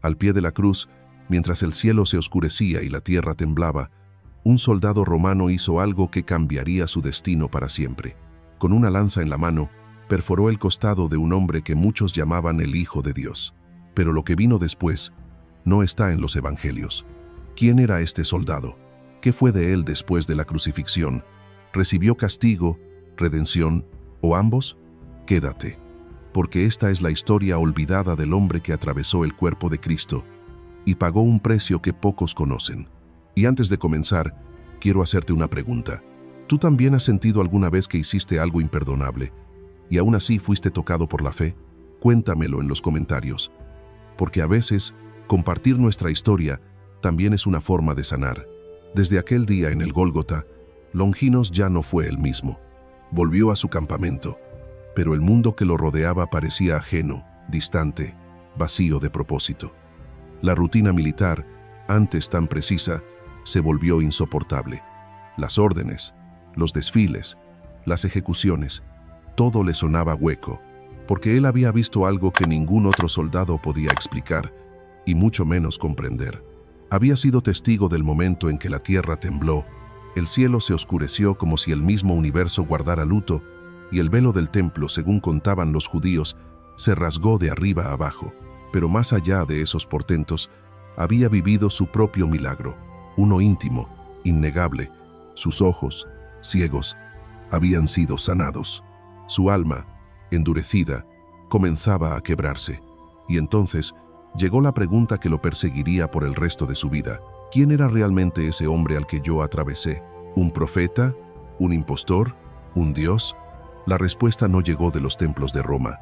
Al pie de la cruz, mientras el cielo se oscurecía y la tierra temblaba, un soldado romano hizo algo que cambiaría su destino para siempre. Con una lanza en la mano, perforó el costado de un hombre que muchos llamaban el Hijo de Dios. Pero lo que vino después no está en los evangelios. ¿Quién era este soldado? ¿Qué fue de él después de la crucifixión? ¿Recibió castigo, redención o ambos? Quédate, porque esta es la historia olvidada del hombre que atravesó el cuerpo de Cristo y pagó un precio que pocos conocen. Y antes de comenzar, quiero hacerte una pregunta. ¿Tú también has sentido alguna vez que hiciste algo imperdonable y aún así fuiste tocado por la fe? Cuéntamelo en los comentarios, porque a veces compartir nuestra historia también es una forma de sanar. Desde aquel día en el Gólgota, Longinos ya no fue el mismo. Volvió a su campamento, pero el mundo que lo rodeaba parecía ajeno, distante, vacío de propósito. La rutina militar, antes tan precisa, se volvió insoportable. Las órdenes, los desfiles, las ejecuciones, todo le sonaba hueco, porque él había visto algo que ningún otro soldado podía explicar, y mucho menos comprender. Había sido testigo del momento en que la tierra tembló, el cielo se oscureció como si el mismo universo guardara luto, y el velo del templo, según contaban los judíos, se rasgó de arriba a abajo. Pero más allá de esos portentos, había vivido su propio milagro, uno íntimo, innegable. Sus ojos, ciegos, habían sido sanados. Su alma, endurecida, comenzaba a quebrarse. Y entonces llegó la pregunta que lo perseguiría por el resto de su vida. ¿Quién era realmente ese hombre al que yo atravesé? ¿Un profeta? ¿Un impostor? ¿Un dios? La respuesta no llegó de los templos de Roma,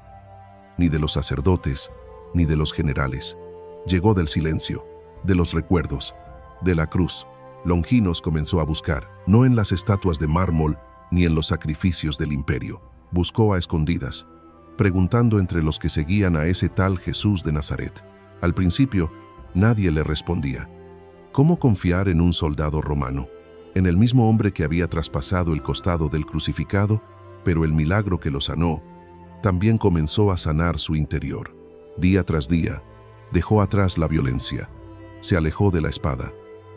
ni de los sacerdotes, ni de los generales. Llegó del silencio, de los recuerdos, de la cruz. Longinos comenzó a buscar, no en las estatuas de mármol ni en los sacrificios del imperio. Buscó a escondidas, preguntando entre los que seguían a ese tal Jesús de Nazaret. Al principio, nadie le respondía. ¿Cómo confiar en un soldado romano? En el mismo hombre que había traspasado el costado del crucificado, pero el milagro que lo sanó también comenzó a sanar su interior. Día tras día, dejó atrás la violencia, se alejó de la espada,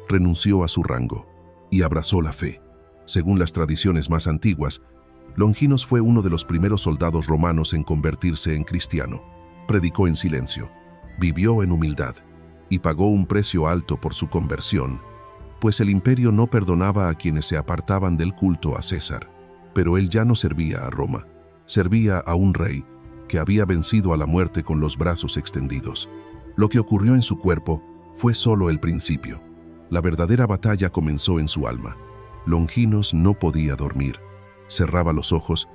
renunció a su rango y abrazó la fe. Según las tradiciones más antiguas, Longinos fue uno de los primeros soldados romanos en convertirse en cristiano. Predicó en silencio, vivió en humildad y pagó un precio alto por su conversión, pues el imperio no perdonaba a quienes se apartaban del culto a César. Pero él ya no servía a Roma, servía a un rey que había vencido a la muerte con los brazos extendidos. Lo que ocurrió en su cuerpo fue solo el principio. La verdadera batalla comenzó en su alma. Longinos no podía dormir. Cerraba los ojos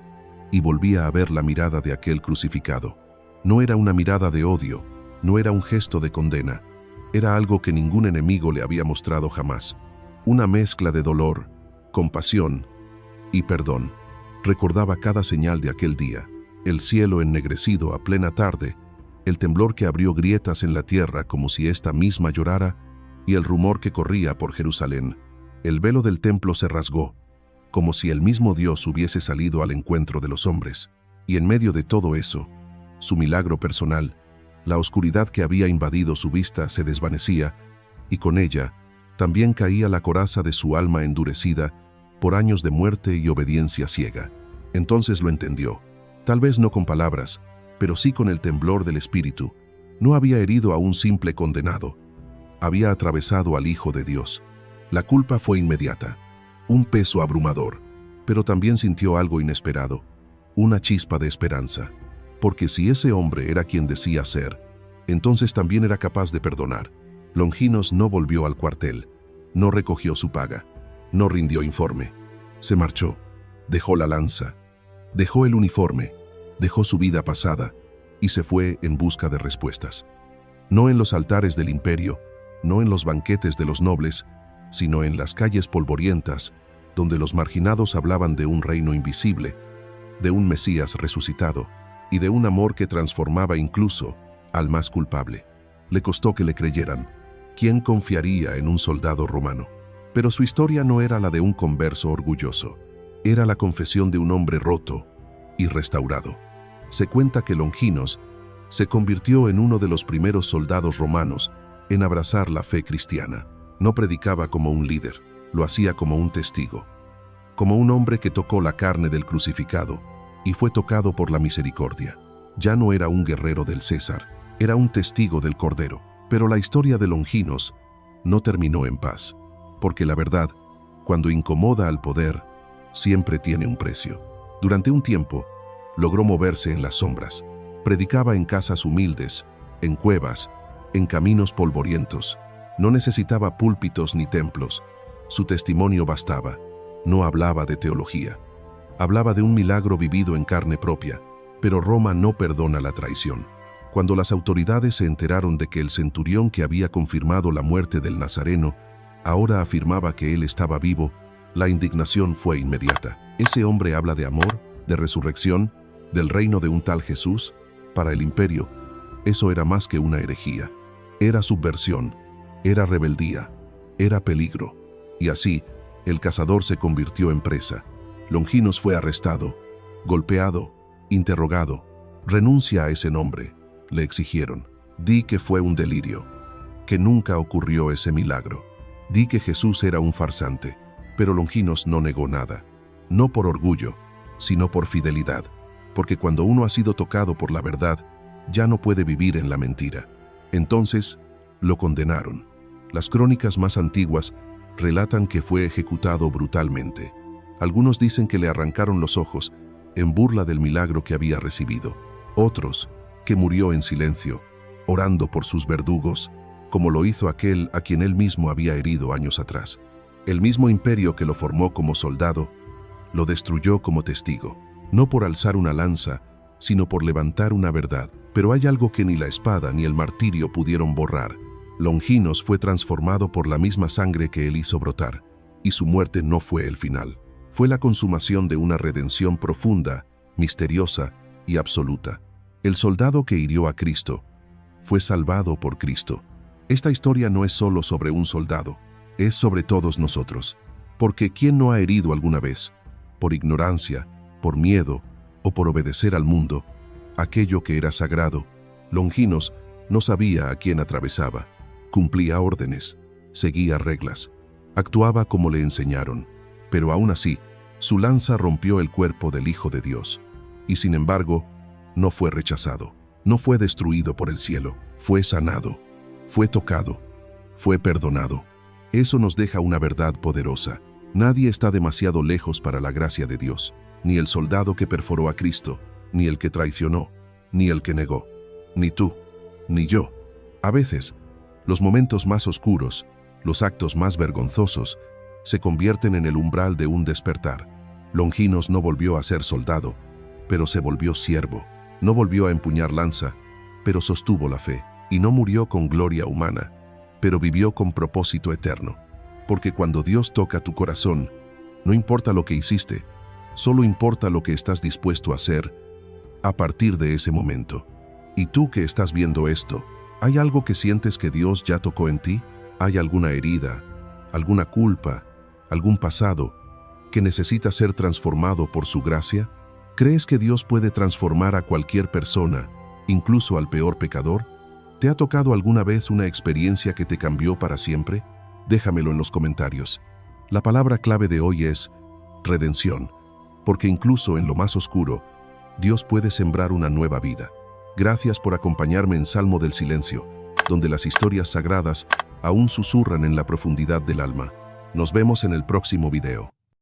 y volvía a ver la mirada de aquel crucificado. No era una mirada de odio, no era un gesto de condena. Era algo que ningún enemigo le había mostrado jamás. Una mezcla de dolor, compasión y perdón. Recordaba cada señal de aquel día. El cielo ennegrecido a plena tarde, el temblor que abrió grietas en la tierra como si ésta misma llorara, y el rumor que corría por Jerusalén. El velo del templo se rasgó, como si el mismo Dios hubiese salido al encuentro de los hombres. Y en medio de todo eso, su milagro personal, la oscuridad que había invadido su vista se desvanecía, y con ella también caía la coraza de su alma endurecida por años de muerte y obediencia ciega. Entonces lo entendió, tal vez no con palabras, pero sí con el temblor del espíritu. No había herido a un simple condenado, había atravesado al Hijo de Dios. La culpa fue inmediata, un peso abrumador, pero también sintió algo inesperado, una chispa de esperanza, porque si ese hombre era quien decía ser, entonces también era capaz de perdonar. Longinos no volvió al cuartel, no recogió su paga, no rindió informe. Se marchó, dejó la lanza, dejó el uniforme, dejó su vida pasada y se fue en busca de respuestas. No en los altares del imperio, no en los banquetes de los nobles, sino en las calles polvorientas, donde los marginados hablaban de un reino invisible, de un Mesías resucitado y de un amor que transformaba incluso al más culpable. Le costó que le creyeran. ¿Quién confiaría en un soldado romano? Pero su historia no era la de un converso orgulloso. Era la confesión de un hombre roto y restaurado. Se cuenta que Longinos Se convirtió en uno de los primeros soldados romanos en abrazar la fe cristiana. No predicaba como un líder, lo hacía como un testigo, como un hombre que tocó la carne del crucificado y fue tocado por la misericordia. Ya no era un guerrero del César, era un testigo del Cordero. Pero la historia de Longinos no terminó en paz, porque la verdad, cuando incomoda al poder, siempre tiene un precio. Durante un tiempo, logró moverse en las sombras. Predicaba en casas humildes, en cuevas, en caminos polvorientos. No necesitaba púlpitos ni templos. Su testimonio bastaba. No hablaba de teología. Hablaba de un milagro vivido en carne propia. Pero Roma no perdona la traición. Cuando las autoridades se enteraron de que el centurión que había confirmado la muerte del Nazareno ahora afirmaba que él estaba vivo, la indignación fue inmediata. Ese hombre habla de amor, de resurrección, del reino de un tal Jesús. Para el imperio, eso era más que una herejía. Era subversión, era rebeldía, era peligro. Y así, el cazador se convirtió en presa. Longinos fue arrestado, golpeado, interrogado. Renuncia a ese nombre, le exigieron. Di que fue un delirio, que nunca ocurrió ese milagro. Di que Jesús era un farsante. Pero Longinos no negó nada. No por orgullo, sino por fidelidad. Porque cuando uno ha sido tocado por la verdad, ya no puede vivir en la mentira. Entonces, lo condenaron. Las crónicas más antiguas relatan que fue ejecutado brutalmente. Algunos dicen que le arrancaron los ojos en burla del milagro que había recibido. Otros, que murió en silencio, orando por sus verdugos, como lo hizo aquel a quien él mismo había herido años atrás. El mismo imperio que lo formó como soldado, lo destruyó como testigo, no por alzar una lanza, sino por levantar una verdad. Pero hay algo que ni la espada ni el martirio pudieron borrar. Longinos fue transformado por la misma sangre que él hizo brotar, y su muerte no fue el final. Fue la consumación de una redención profunda, misteriosa y absoluta. El soldado que hirió a Cristo fue salvado por Cristo. Esta historia no es solo sobre un soldado, es sobre todos nosotros. Porque ¿quién no ha herido alguna vez, por ignorancia, por miedo o por obedecer al mundo, aquello que era sagrado? Longinos no sabía a quién atravesaba. Cumplía órdenes, seguía reglas, actuaba como le enseñaron. Pero aún así, su lanza rompió el cuerpo del Hijo de Dios. Y sin embargo, no fue rechazado, no fue destruido por el cielo, fue sanado, fue tocado, fue perdonado. Eso nos deja una verdad poderosa. Nadie está demasiado lejos para la gracia de Dios, ni el soldado que perforó a Cristo, ni el que traicionó, ni el que negó, ni tú, ni yo. A veces, los momentos más oscuros, los actos más vergonzosos, se convierten en el umbral de un despertar. Longinos no volvió a ser soldado, pero se volvió siervo. No volvió a empuñar lanza, pero sostuvo la fe. Y no murió con gloria humana, pero vivió con propósito eterno. Porque cuando Dios toca tu corazón, no importa lo que hiciste, solo importa lo que estás dispuesto a hacer a partir de ese momento. Y tú que estás viendo esto, ¿hay algo que sientes que Dios ya tocó en ti? ¿Hay alguna herida, alguna culpa, algún pasado que necesita ser transformado por su gracia? ¿Crees que Dios puede transformar a cualquier persona, incluso al peor pecador? ¿Te ha tocado alguna vez una experiencia que te cambió para siempre? Déjamelo en los comentarios. La palabra clave de hoy es redención, porque incluso en lo más oscuro, Dios puede sembrar una nueva vida. Gracias por acompañarme en Salmo del Silencio, donde las historias sagradas aún susurran en la profundidad del alma. Nos vemos en el próximo video.